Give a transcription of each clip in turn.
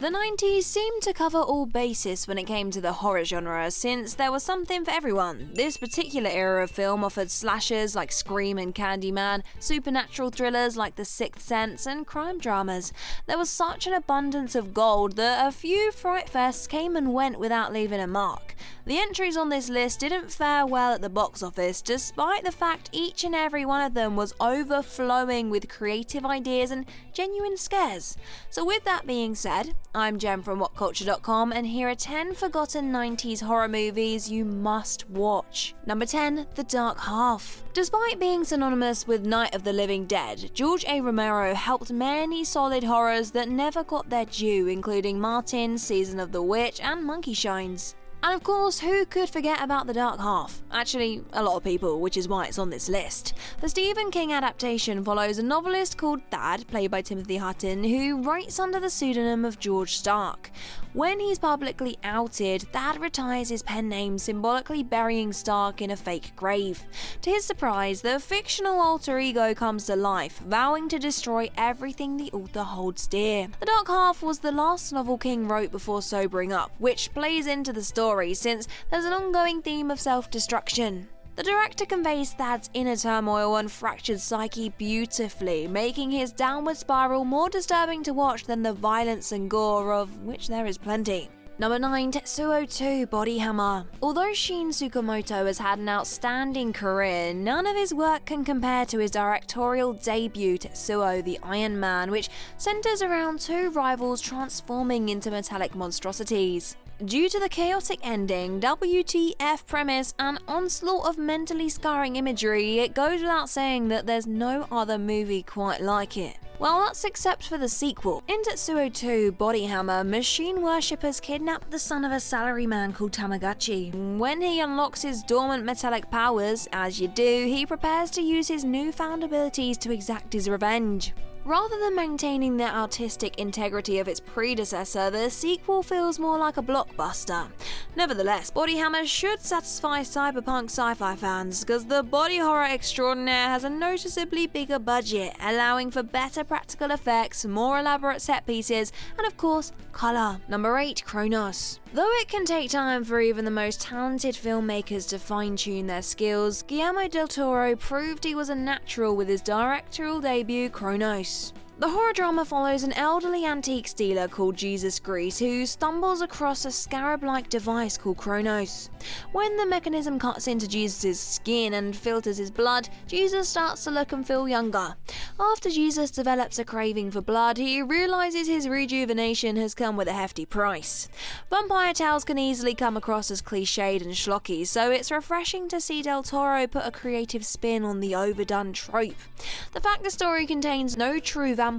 The 90s seemed to cover all bases when it came to the horror genre, since there was something for everyone. This particular era of film offered slashers like Scream and Candyman, supernatural thrillers like The Sixth Sense, and crime dramas. There was such an abundance of gold that a few fright fests came and went without leaving a mark. The entries on this list didn't fare well at the box office, despite the fact each and every one of them was overflowing with creative ideas and genuine scares. So with that being said, I'm Jem from WhatCulture.com, and here are 10 forgotten 90s horror movies you must watch. Number 10. The Dark Half. Despite being synonymous with Night of the Living Dead, George A. Romero helped many solid horrors that never got their due, including Martin, Season of the Witch, and Monkey Shines. And of course, who could forget about The Dark Half? Actually, a lot of people, which is why it's on this list. The Stephen King adaptation follows a novelist called Thad, played by Timothy Hutton, who writes under the pseudonym of George Stark. When he's publicly outed, Thad retires his pen name, symbolically burying Stark in a fake grave. To his surprise, the fictional alter ego comes to life, vowing to destroy everything the author holds dear. The Dark Half was the last novel King wrote before sobering up, which plays into the story since there's an ongoing theme of self-destruction. The director conveys Thad's inner turmoil and fractured psyche beautifully, making his downward spiral more disturbing to watch than the violence and gore, of which there is plenty. Number 9. Tetsuo 2 Body Hammer. Although Shin Tsukamoto has had an outstanding career, none of his work can compare to his directorial debut, Tetsuo the Iron Man, which centers around two rivals transforming into metallic monstrosities. Due to the chaotic ending, WTF premise, and onslaught of mentally scarring imagery, it goes without saying that there's no other movie quite like it. Well, that's except for the sequel. In Tetsuo 2 Body Hammer, machine worshippers kidnap the son of a salaryman called Tamagotchi. When he unlocks his dormant metallic powers, as you do, he prepares to use his newfound abilities to exact his revenge. Rather than maintaining the artistic integrity of its predecessor, the sequel feels more like a blockbuster. Nevertheless, Body Hammer should satisfy cyberpunk sci-fi fans, because the body horror extraordinaire has a noticeably bigger budget, allowing for better practical effects, more elaborate set pieces, and of course, colour. Number 8. Cronos. Though it can take time for even the most talented filmmakers to fine-tune their skills, Guillermo del Toro proved he was a natural with his directorial debut, Cronos. The horror drama follows an elderly antiques dealer called Jesus Grease who stumbles across a scarab-like device called Cronos. When the mechanism cuts into Jesus' skin and filters his blood, Jesus starts to look and feel younger. After Jesus develops a craving for blood, he realizes his rejuvenation has come with a hefty price. Vampire tales can easily come across as cliched and schlocky, so it's refreshing to see Del Toro put a creative spin on the overdone trope. The fact the story contains no true vampires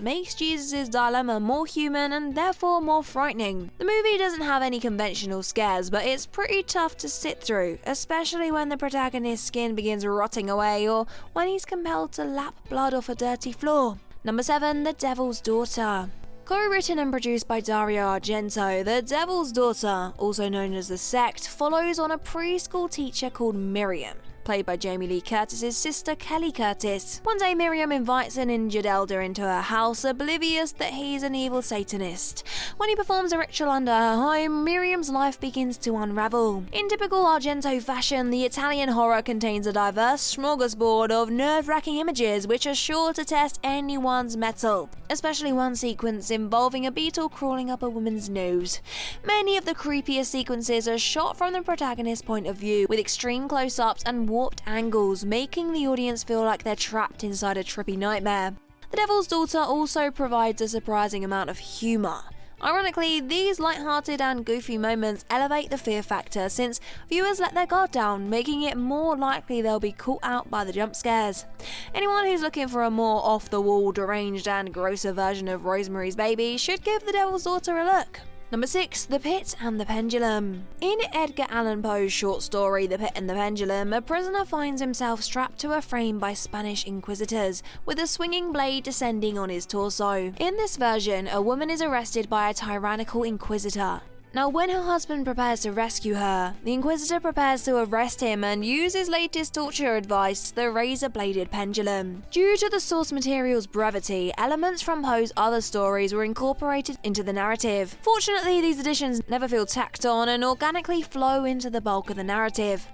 makes Jesus' dilemma more human and therefore more frightening. The movie doesn't have any conventional scares, but it's pretty tough to sit through, especially when the protagonist's skin begins rotting away or when he's compelled to lap blood off a dirty floor. Number 7. The Devil's Daughter. Co-written and produced by Dario Argento, The Devil's Daughter, also known as The Sect, follows on a preschool teacher called Miriam, played by Jamie Lee Curtis's sister Kelly Curtis. One day Miriam invites an injured elder into her house, oblivious that he's an evil Satanist. When he performs a ritual under her home, Miriam's life begins to unravel. In typical Argento fashion, the Italian horror contains a diverse smorgasbord of nerve-wracking images which are sure to test anyone's mettle, especially one sequence involving a beetle crawling up a woman's nose. Many of the creepiest sequences are shot from the protagonist's point of view, with extreme close-ups and warped angles, making the audience feel like they're trapped inside a trippy nightmare. The Devil's Daughter also provides a surprising amount of humour. Ironically, these light-hearted and goofy moments elevate the fear factor since viewers let their guard down, making it more likely they'll be caught out by the jump scares. Anyone who's looking for a more off-the-wall, deranged and grosser version of Rosemary's Baby should give The Devil's Daughter a look. Number 6. The Pit and the Pendulum. In Edgar Allan Poe's short story The Pit and the Pendulum, a prisoner finds himself strapped to a frame by Spanish inquisitors, with a swinging blade descending on his torso. In this version, a woman is arrested by a tyrannical inquisitor. Now, when her husband prepares to rescue her, the Inquisitor prepares to arrest him and use his latest torture advice, the razor-bladed pendulum. Due to the source material's brevity, elements from Poe's other stories were incorporated into the narrative. Fortunately, these additions never feel tacked on and organically flow into the bulk of the narrative.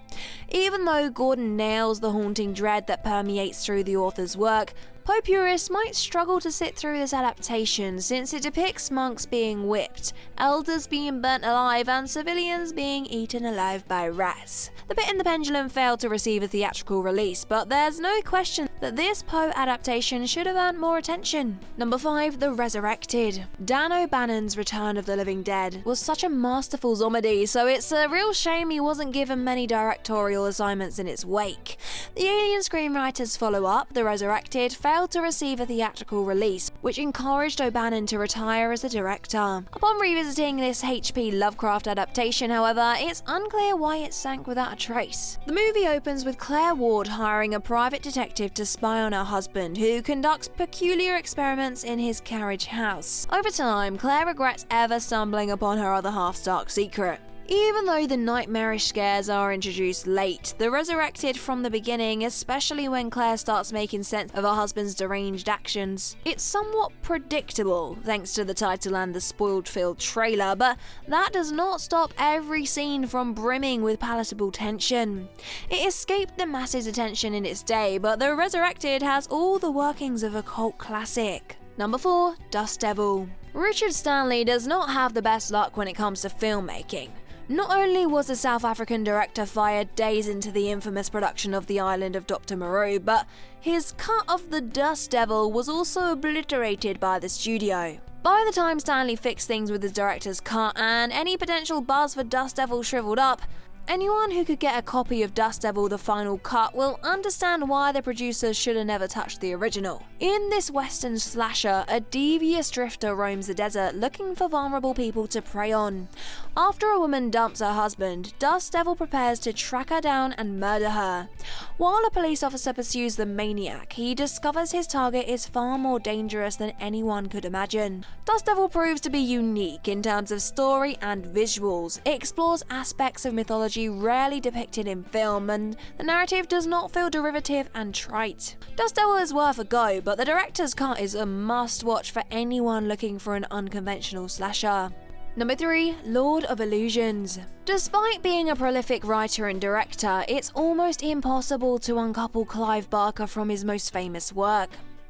Even though Gordon nails the haunting dread that permeates through the author's work, Poe purists might struggle to sit through this adaptation since it depicts monks being whipped, elders being burnt alive, and civilians being eaten alive by rats. The Pit and the Pendulum failed to receive a theatrical release, but there's no question that this Poe adaptation should have earned more attention. Number 5. The Resurrected. Dan O'Bannon's Return of the Living Dead was such a masterful zomedy, so it's a real shame he wasn't given many directorial assignments in its wake. The Alien screenwriter's follow-up, The Resurrected, failed to receive a theatrical release, which encouraged O'Bannon to retire as a director. Upon revisiting this H.P. Lovecraft adaptation, however, it's unclear why it sank without a trace. The movie opens with Claire Ward hiring a private detective to spy on her husband, who conducts peculiar experiments in his carriage house. Over time, Claire regrets ever stumbling upon her other half's dark secret. Even though the nightmarish scares are introduced late, The Resurrected from the beginning, especially when Claire starts making sense of her husband's deranged actions. It's somewhat predictable, thanks to the title and the spoiled-filled trailer, but that does not stop every scene from brimming with palatable tension. It escaped the masses' attention in its day, but The Resurrected has all the workings of a cult classic. Number 4. Dust Devil. Richard Stanley does not have the best luck when it comes to filmmaking. Not only was the South African director fired days into the infamous production of The Island of Dr. Moreau, but his cut of The Dust Devil was also obliterated by the studio. By the time Stanley fixed things with his director's cut and any potential buzz for Dust Devil shriveled up, anyone who could get a copy of Dust Devil the final cut will understand why the producers should have never touched the original. In this western slasher, a devious drifter roams the desert looking for vulnerable people to prey on. After a woman dumps her husband, Dust Devil prepares to track her down and murder her. While a police officer pursues the maniac, he discovers his target is far more dangerous than anyone could imagine. Dust Devil proves to be unique in terms of story and visuals. It explores aspects of mythology rarely depicted in film, and the narrative does not feel derivative and trite. Dust Devil is worth a go, but the director's cut is a must-watch for anyone looking for an unconventional slasher. Number 3. Lord of Illusions. Despite being a prolific writer and director, it's almost impossible to uncouple Clive Barker from his most famous work,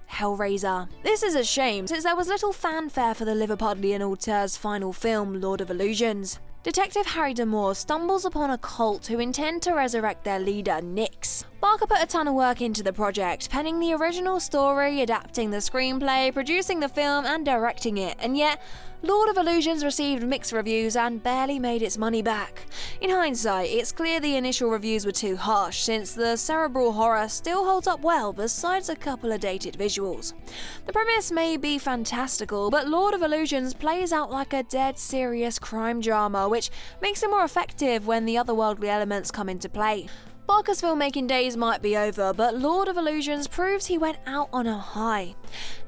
Hellraiser. This is a shame, since there was little fanfare for the Liverpudlian auteur's final film, Lord of Illusions. Detective Harry D'Amour stumbles upon a cult who intend to resurrect their leader, Nyx. Barker put a ton of work into the project, penning the original story, adapting the screenplay, producing the film, and directing it, and yet Lord of Illusions received mixed reviews and barely made its money back. In hindsight, it's clear the initial reviews were too harsh, since the cerebral horror still holds up well besides a couple of dated visuals. The premise may be fantastical, but Lord of Illusions plays out like a dead serious crime drama, which makes it more effective when the otherworldly elements come into play. Barker's filmmaking days might be over, but Lord of Illusions proves he went out on a high.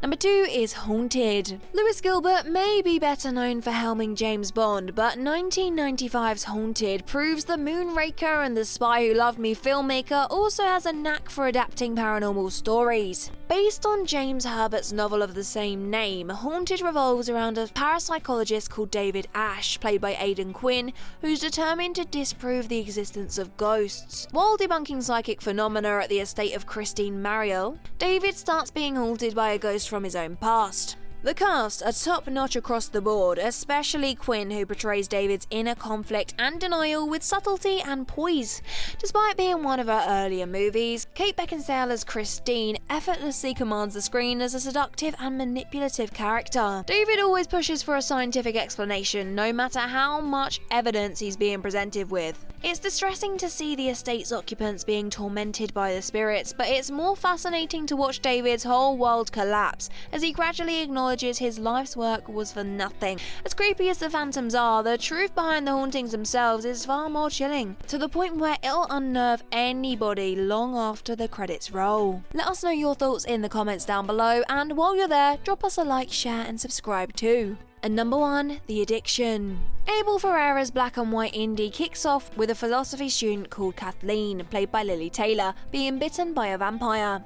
Number 2 is Haunted. Lewis Gilbert may be better known for helming James Bond, but 1995's Haunted proves the Moonraker and The Spy Who Loved Me filmmaker also has a knack for adapting paranormal stories. Based on James Herbert's novel of the same name, Haunted revolves around a parapsychologist called David Ash, played by Aidan Quinn, who's determined to disprove the existence of ghosts. While debunking psychic phenomena at the estate of Christine Mariel, David starts being haunted by a ghost from his own past. The cast are top-notch across the board, especially Quinn, who portrays David's inner conflict and denial with subtlety and poise. Despite being one of her earlier movies, Kate Beckinsale as Christine effortlessly commands the screen as a seductive and manipulative character. David always pushes for a scientific explanation, no matter how much evidence he's being presented with. It's distressing to see the estate's occupants being tormented by the spirits, but it's more fascinating to watch David's whole world collapse as he gradually acknowledges his life's work was for nothing. As creepy as the phantoms are, the truth behind the hauntings themselves is far more chilling, to the point where it'll unnerve anybody long after the credits roll. Let us know your thoughts in the comments down below, and while you're there, drop us a like, share and subscribe too. And number 1, The Addiction. Abel Ferreira's black and white indie kicks off with a philosophy student called Kathleen, played by Lily Taylor, being bitten by a vampire.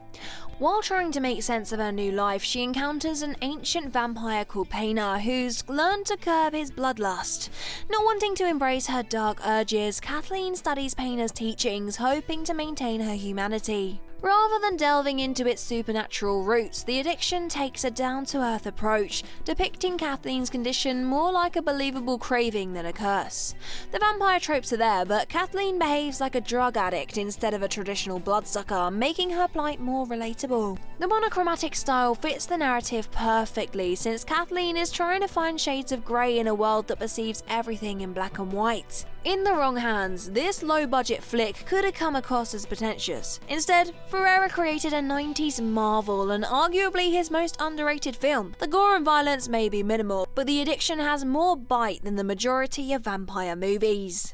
While trying to make sense of her new life, she encounters an ancient vampire called Paina, who's learned to curb his bloodlust. Not wanting to embrace her dark urges, Kathleen studies Paina's teachings, hoping to maintain her humanity. Rather than delving into its supernatural roots, The Addiction takes a down-to-earth approach, depicting Kathleen's condition more like a believable craving than a curse. The vampire tropes are there, but Kathleen behaves like a drug addict instead of a traditional bloodsucker, making her plight more relatable. The monochromatic style fits the narrative perfectly, since Kathleen is trying to find shades of grey in a world that perceives everything in black and white. In the wrong hands, this low-budget flick could have come across as pretentious. Instead, Ferreira created a 90s marvel and arguably his most underrated film. The gore and violence may be minimal, but The Addiction has more bite than the majority of vampire movies.